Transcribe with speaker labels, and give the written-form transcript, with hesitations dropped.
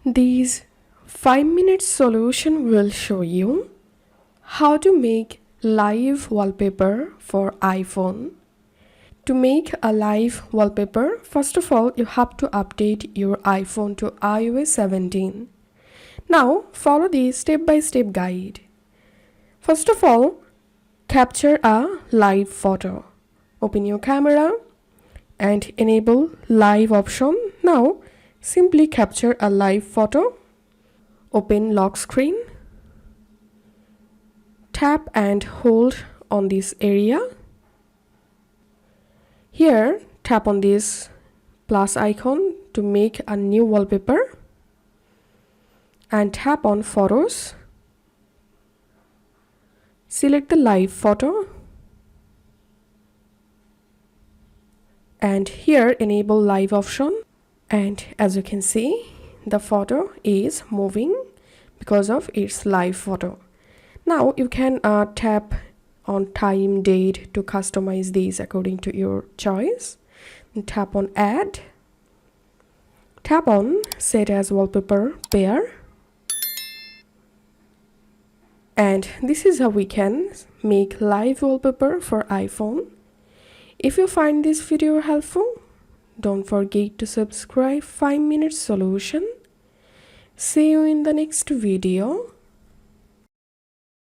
Speaker 1: This 5-minute solution will show you how to make live wallpaper for iPhone. To make a live wallpaper, first of all, you have to update your iPhone to iOS 17. Now, follow the step-by-step guide. First of all, capture a live photo. Open your camera and enable live option. Now, simply capture a live photo. Open lock screen. Tap and hold on this area. Here, tap on this plus icon to make a new wallpaper and tap on photos. Select the live photo and here enable live option, and as you can see, the photo is moving because of its live photo. Now you can tap on time, date to customize these according to your choice. And tap on add. Tap on set as wallpaper pair. And this is how we can make live wallpaper for iPhone. If you find this video helpful, don't forget to subscribe 5-minute solution. See you in the next video.